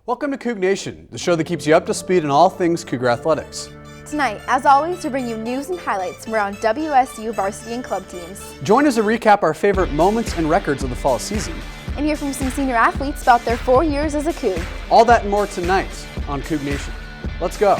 Welcome to Cougnation, the show that keeps you up to speed on all things Cougar Athletics. Tonight, as always, we bring you news and highlights from around WSU varsity and club teams. Join us to recap our favorite moments and records of the fall season. And hear from some senior athletes about their 4 years as a Coug. All that and more tonight on Cougnation. Let's go.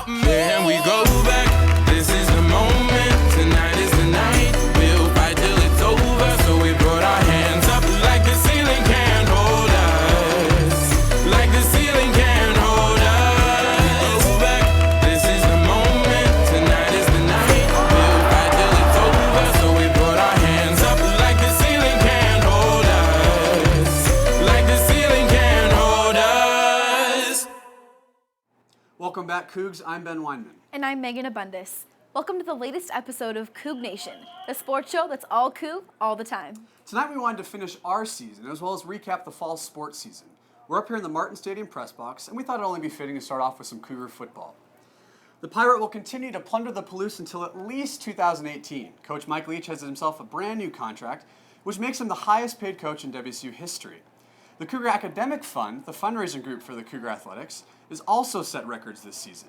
Can we go back? This is the moment. Tonight is the night. We'll fight till it's over. So we brought our hands up like the ceiling can't hold us. Like the ceiling can't hold us. Go back. This is the moment. Tonight is the night. We'll fight till it's over. So we brought our hands up like the ceiling can't hold us. Like the ceiling can't hold us. Welcome back, Cougs. I'm Ben Weinman. And I'm Megan Abundis. Welcome to the latest episode of Cougnation, the sports show that's all Coug all the time. Tonight we wanted to finish our season as well as recap the fall sports season. We're up here in the Martin Stadium press box, and we thought it'd only be fitting to start off with some Cougar football. The Pirate will continue to plunder the Palouse until at least 2018. Coach Mike Leach has himself a brand new contract, which makes him the highest paid coach in WSU history. The Cougar Academic Fund, the fundraising group for the Cougar Athletics, has also set records this season.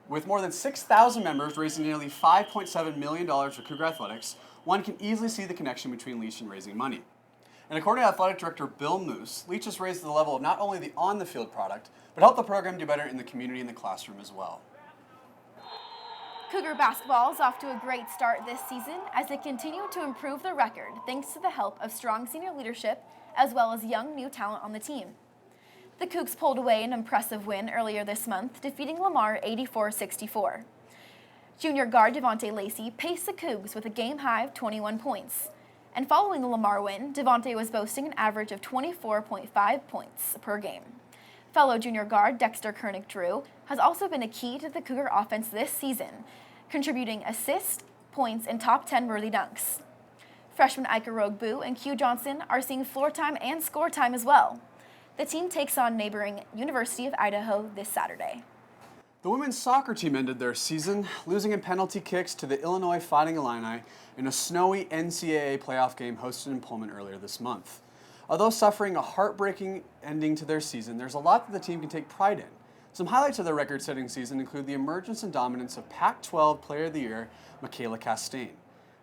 With more than 6,000 members raising nearly $5.7 million for Cougar Athletics, one can easily see the connection between Leach and raising money. And according to Athletic Director Bill Moose, Leach has raised the level of not only the on-the-field product, but helped the program do better in the community and the classroom as well. Cougar basketball is off to a great start this season as they continue to improve their record thanks to the help of strong senior leadership as well as young new talent on the team. The Cougs pulled away an impressive win earlier this month, defeating Lamar 84-64. Junior guard Devontae Lacey paced the Cougs with a game-high of 21 points. And following the Lamar win, Devontae was boasting an average of 24.5 points per game. Fellow junior guard Dexter Koenig-Drew has also been a key to the Cougar offense this season, contributing assists, points, and top 10 worthy dunks. Freshman Ika Rogbu and Q Johnson are seeing floor time and score time as well. The team takes on neighboring University of Idaho this Saturday. The women's soccer team ended their season, losing in penalty kicks to the Illinois Fighting Illini in a snowy NCAA playoff game hosted in Pullman earlier this month. Although suffering a heartbreaking ending to their season, there's a lot that the team can take pride in. Some highlights of their record-setting season include the emergence and dominance of Pac-12 Player of the Year, Micaela Castain.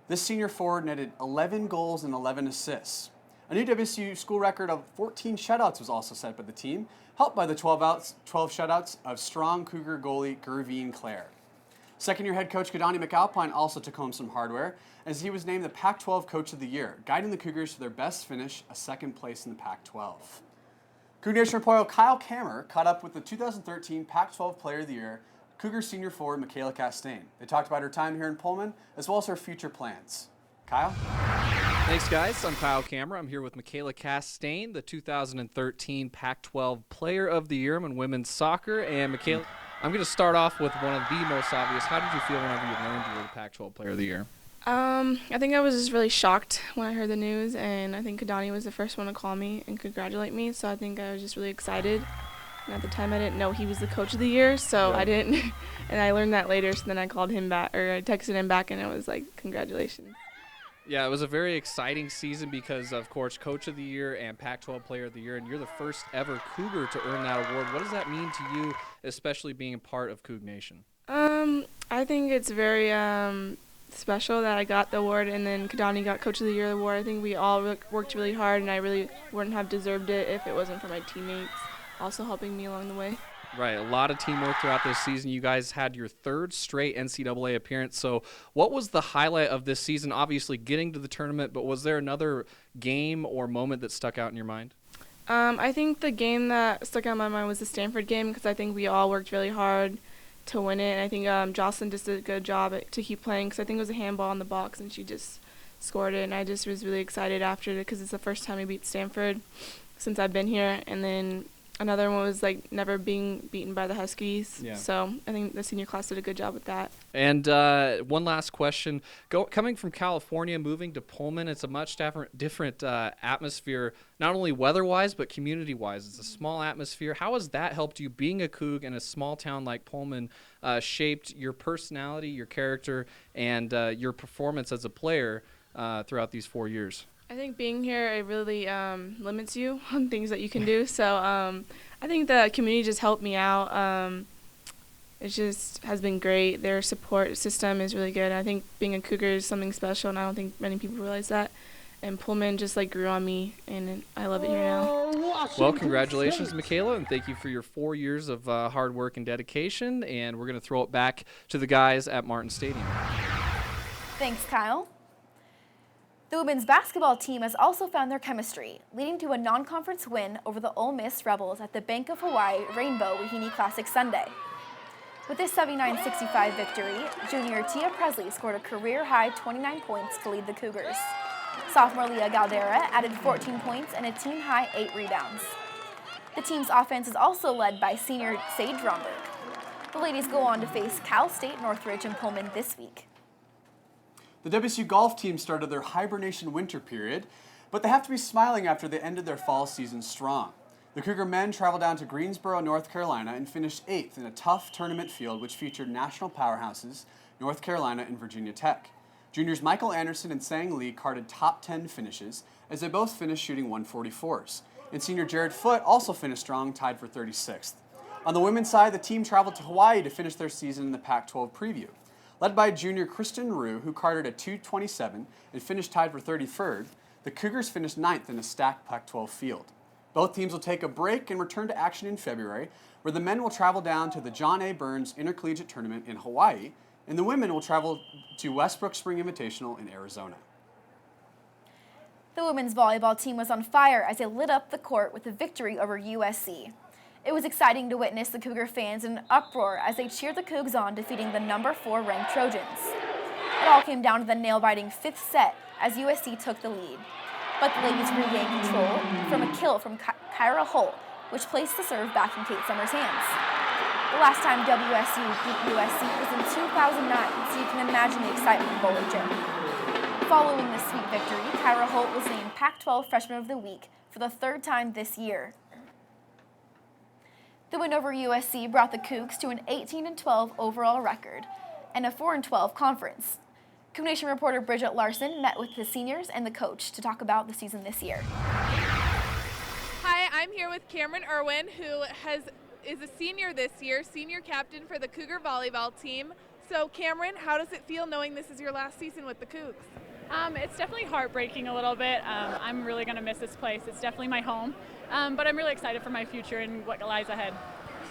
This senior forward netted 11 goals and 11 assists. A new WSU school record of 14 shutouts was also set by the team, helped by the 12 shutouts of strong Cougar goalie Gervine Clare. Second-year head coach Kadani McAlpine also took home some hardware, as he was named the Pac-12 Coach of the Year, guiding the Cougars to their best finish, a second place in the Pac-12. Cougnation reporter Kyle Camryn caught up with the 2013 Pac-12 Player of the Year, Cougar senior forward Micaela Castain. They talked about her time here in Pullman, as well as her future plans. Kyle? Thanks, guys. I'm Kyle Camryn. I'm here with Micaela Castain, the 2013 Pac-12 Player of the Year in women's soccer. And Micaela, I'm going to start off with one of the most obvious. How did you feel whenever you learned you were the Pac-12 Player of the Year? I think I was just really shocked when I heard the news, and I think Kadani was the first one to call me and congratulate me, so I think I was just really excited. And at the time, I didn't know he was the Coach of the Year, so I didn't, and I learned that later, so then I called him back, or I texted him back, and it was like, congratulations. Yeah, it was a very exciting season because, of course, Coach of the Year and Pac-12 Player of the Year, and you're the first ever Cougar to earn that award. What does that mean to you, especially being a part of Cougnation? I think it's very special that I got the award, and then Kadani got Coach of the Year award. I think we all worked really hard, and I really wouldn't have deserved it if it wasn't for my teammates also helping me along the way. Right, a lot of teamwork throughout this season. You guys had your third straight NCAA appearance. So what was the highlight of this season? Obviously getting to the tournament, but was there another game or moment that stuck out in your mind? I think the game that stuck out in my mind was the Stanford game because I think we all worked really hard to win it. And I think Jocelyn just did a good job to keep playing because I think it was a handball in the box and she just scored it. And I just was really excited after it because it's the first time we beat Stanford since I've been here. And then another one was like never being beaten by the Huskies. Yeah. So I think the senior class did a good job with that. And one last question. Coming from California, moving to Pullman, it's a much different atmosphere, not only weather-wise, but community-wise. It's a small atmosphere. How has that helped you, being a Coug in a small town like Pullman, shaped your personality, your character, and your performance as a player throughout these 4 years? I think being here, it really limits you on things that you can do. So I think the community just helped me out. It just has been great. Their support system is really good. I think being a Cougar is something special, and I don't think many people realize that. And Pullman just grew on me, and I love it here now. Well, congratulations, Micaela, and thank you for your 4 years of hard work and dedication. And we're going to throw it back to the guys at Martin Stadium. Thanks, Kyle. The women's basketball team has also found their chemistry, leading to a non-conference win over the Ole Miss Rebels at the Bank of Hawaii Rainbow Wahine Classic Sunday. With this 79-65 victory, junior Tia Presley scored a career-high 29 points to lead the Cougars. Sophomore Leah Galdera added 14 points and a team-high 8 rebounds. The team's offense is also led by senior Sage Romberg. The ladies go on to face Cal State Northridge and Pullman this week. The WSU golf team started their hibernation winter period, but they have to be smiling after they ended their fall season strong. The Cougar men traveled down to Greensboro, North Carolina, and finished 8th in a tough tournament field which featured national powerhouses, North Carolina and Virginia Tech. Juniors Michael Anderson and Sang Lee carded top 10 finishes as they both finished shooting 144s. And senior Jared Foote also finished strong, tied for 36th. On the women's side, the team traveled to Hawaii to finish their season in the Pac-12 preview. Led by junior Kristen Rue, who carded a 227 and finished tied for 33rd, the Cougars finished 9th in a stacked Pac-12 field. Both teams will take a break and return to action in February, where the men will travel down to the John A. Burns Intercollegiate Tournament in Hawaii, and the women will travel to Westbrook Spring Invitational in Arizona. The women's volleyball team was on fire as they lit up the court with a victory over USC. It was exciting to witness the Cougar fans in an uproar as they cheered the Cougs on, defeating the number 4 ranked Trojans. It all came down to the nail-biting 5th set as USC took the lead. But the ladies regained control from a kill from Kyra Holt, which placed the serve back in Kate Summers' hands. The last time WSU beat USC was in 2009, so you can imagine the excitement in Bowling Gym. Following this sweet victory, Kyra Holt was named Pac-12 Freshman of the Week for the 3rd time this year. The win over USC brought the Cougs to an 18-12 overall record and a 4-12 conference. Cougnation reporter Bridget Larson met with the seniors and the coach to talk about the season this year. Hi, I'm here with Camryn Irwin, who is a senior this year, senior captain for the Cougar Volleyball team. So Camryn, how does it feel knowing this is your last season with the Cougs? It's definitely heartbreaking a little bit. I'm really going to miss this place. It's definitely my home, but I'm really excited for my future and what lies ahead.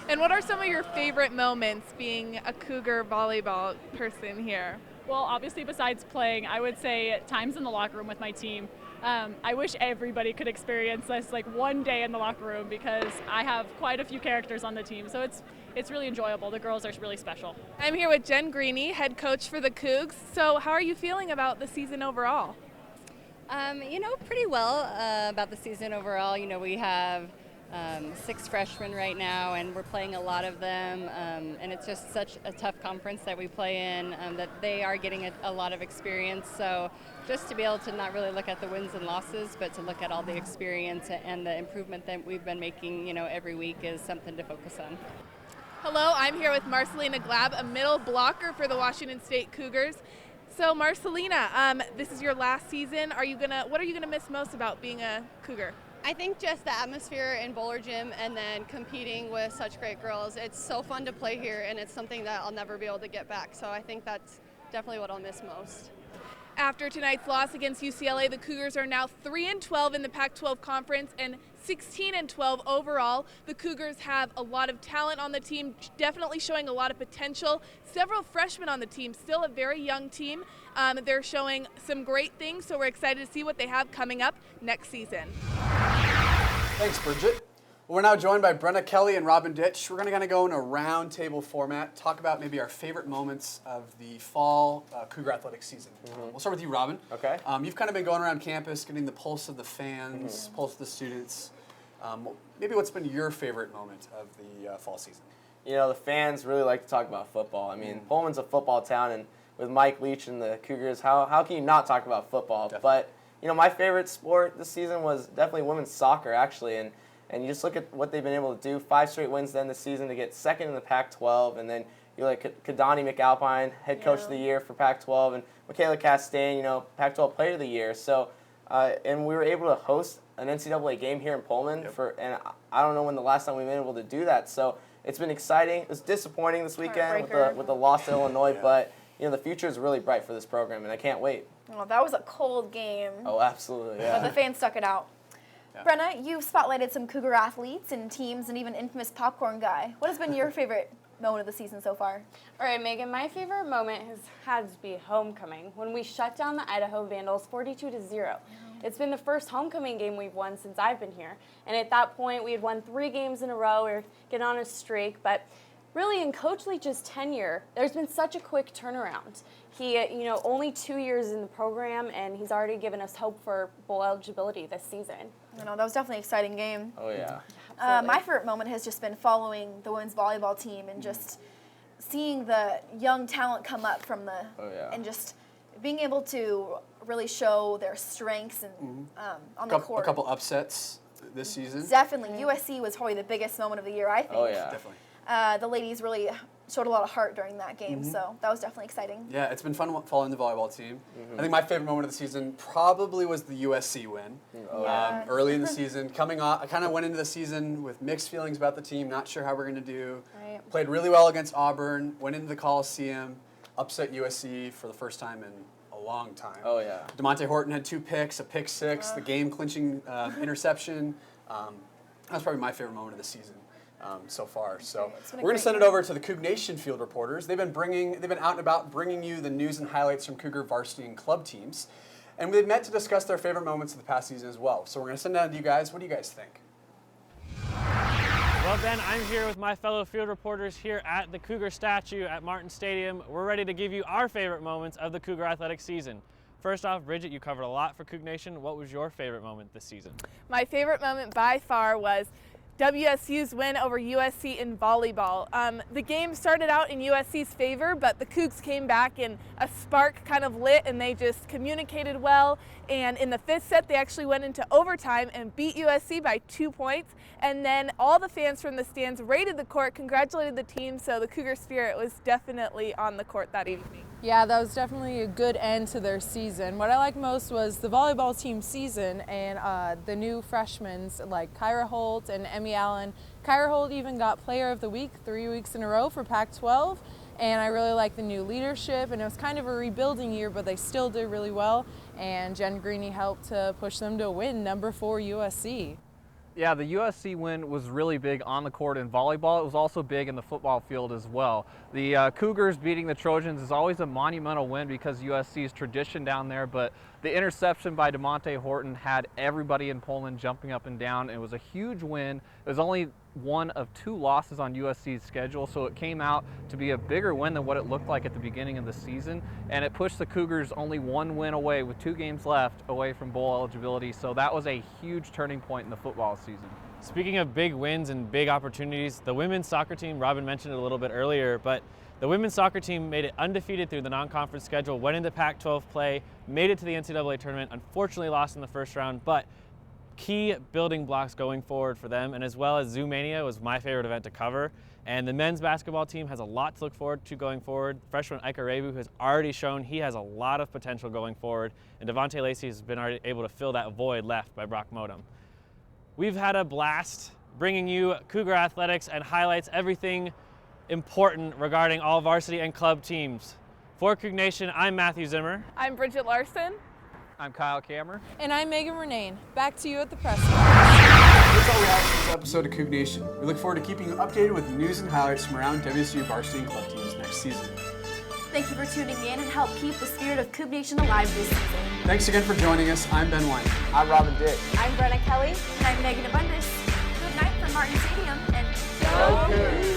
And what are some of your favorite moments being a Cougar volleyball person here? Well, obviously besides playing, I would say times in the locker room with my team. I wish everybody could experience this one day in the locker room because I have quite a few characters on the team, so it's really enjoyable. The girls are really special. I'm here with Jen Greeny, head coach for the Cougs. So how are you feeling about the season overall? Pretty well about the season overall. We have 6 freshmen right now, and we're playing a lot of them, and it's just such a tough conference that we play in, that they are getting a lot of experience. So just to be able to not really look at the wins and losses, but to look at all the experience and the improvement that we've been making, every week is something to focus on. Hello, I'm here with Marcelina Glab, a middle blocker for the Washington State Cougars. So Marcelina, this is your last season. What are you gonna miss most about being a Cougar? I think just the atmosphere in Bowler Gym and then competing with such great girls. It's so fun to play here, and it's something that I'll never be able to get back. So I think that's definitely what I'll miss most. After tonight's loss against UCLA, the Cougars are now 3-12 in the Pac-12 Conference and 16-12 overall. The Cougars have a lot of talent on the team, definitely showing a lot of potential. Several freshmen on the team, still a very young team. They're showing some great things, so we're excited to see what they have coming up next season. Thanks, Bridget. Well, we're now joined by Brenna Kelly and Robin Ditch. We're going to go in a round table format, talk about maybe our favorite moments of the fall Cougar Athletics season. We'll start with you, Robin. Okay. You've kind of been going around campus, getting the pulse of the fans, pulse of the students. Maybe what's been your favorite moment of the fall season? The fans really like to talk about football. I mean, Pullman's a football town, and with Mike Leach and the Cougars, how can you not talk about football? Definitely. But, my favorite sport this season was definitely women's soccer, actually, and you just look at what they've been able to do. 5 straight wins then this season to get second in the Pac-12, and then you Kadani McAlpine, head coach of the year for Pac-12, and Micaela Castain, Pac-12 Player of the Year. So and we were able to host an NCAA game here in Pullman and I don't know when the last time we've been able to do that. So it's been exciting. It was disappointing this weekend with the loss to Illinois, but the future is really bright for this program, and I can't wait. Oh, that was a cold game. Oh, absolutely, yeah. But the fans stuck it out. Yeah. Brenna, you've spotlighted some Cougar athletes and teams and even infamous popcorn guy. What has been your favorite moment of the season so far? All right, Megan, my favorite moment has had to be homecoming, when we shut down the Idaho Vandals 42-0. It's been the first homecoming game we've won since I've been here. And at that point, we had won 3 games in a row. We were getting on a streak. But really, in Coach Leach's tenure, there's been such a quick turnaround. He, only 2 years in the program, and he's already given us hope for bowl eligibility this season. I know, that was definitely an exciting game. Oh, yeah. My favorite moment has just been following the women's volleyball team and just seeing the young talent come up from and just being able to really show their strengths and on the court. A couple upsets this season. Definitely. USC was probably the biggest moment of the year, I think. Oh, yeah. Definitely. The ladies really showed a lot of heart during that game, so that was definitely exciting. Yeah, it's been fun following the volleyball team. I think my favorite moment of the season probably was the USC win. Early in the season, coming off, I kind of went into the season with mixed feelings about the team, not sure how we're going to do. Right. Played really well against Auburn, went into the Coliseum, upset USC for the first time in a long time. Oh, yeah. DeMonte Horton had 2 picks, a pick 6, the game-clinching interception. That was probably my favorite moment of the season. So far. So we're going to send it over to the Cougnation field reporters. They've been out and about bringing you the news and highlights from Cougar varsity and club teams. And they've met to discuss their favorite moments of the past season as well. So we're going to send it out to you guys. What do you guys think? Well, Ben, I'm here with my fellow field reporters here at the Cougar statue at Martin Stadium. We're ready to give you our favorite moments of the Cougar Athletics season. First off, Bridget, you covered a lot for Cougnation. What was your favorite moment this season? My favorite moment by far was WSU's win over USC in volleyball. The game started out in USC's favor, but the Cougs came back and a spark kind of lit and they just communicated well. And in the 5th set, they actually went into overtime and beat USC by 2 points. And then all the fans from the stands raided the court, congratulated the team, so the Cougar spirit was definitely on the court that evening. Yeah, that was definitely a good end to their season. What I liked most was the volleyball team season and the new freshmen like Kyra Holt and Emmy Allen. Kyra Holt even got Player of the Week 3 weeks in a row for Pac-12, and I really liked the new leadership, and it was kind of a rebuilding year, but they still did really well, and Jen Greeny helped to push them to win number 4 USC. Yeah, the USC win was really big on the court in volleyball. It was also big in the football field as well. The Cougars beating the Trojans is always a monumental win because USC's tradition down there, but the interception by DeMonte Horton had everybody in Poland jumping up and down. It was a huge win. It was only one of 2 losses on USC's schedule, so it came out to be a bigger win than what it looked like at the beginning of the season, and it pushed the Cougars only 1 win away with 2 games left away from bowl eligibility, so that was a huge turning point in the football season. Speaking of big wins and big opportunities, the women's soccer team, Robin mentioned it a little bit earlier, but the women's soccer team made it undefeated through the non-conference schedule, went into Pac-12 play, made it to the NCAA tournament, unfortunately lost in the first round, but key building blocks going forward for them, and as well as Zoomania was my favorite event to cover. And the men's basketball team has a lot to look forward to going forward. Freshman Ika Rebu has already shown he has a lot of potential going forward, and Devontae Lacey has been able to fill that void left by Brock Modem. We've had a blast bringing you Cougar Athletics and highlights everything important regarding all varsity and club teams. For Cougnation, I'm Matthew Zimmer. I'm Bridget Larson. I'm Kyle Camryn. And I'm Megan Renane. Back to you at the press box. That's all we have for this episode of Cougnation. We look forward to keeping you updated with news and highlights from around WSU varsity and club teams next season. Thank you for tuning in and help keep the spirit of Cougnation alive this season. Thanks again for joining us. I'm Ben White. I'm Robin Dick. I'm Brenna Kelly. And I'm Megan Abundis. Good night from Martin Stadium, and Go Cougs!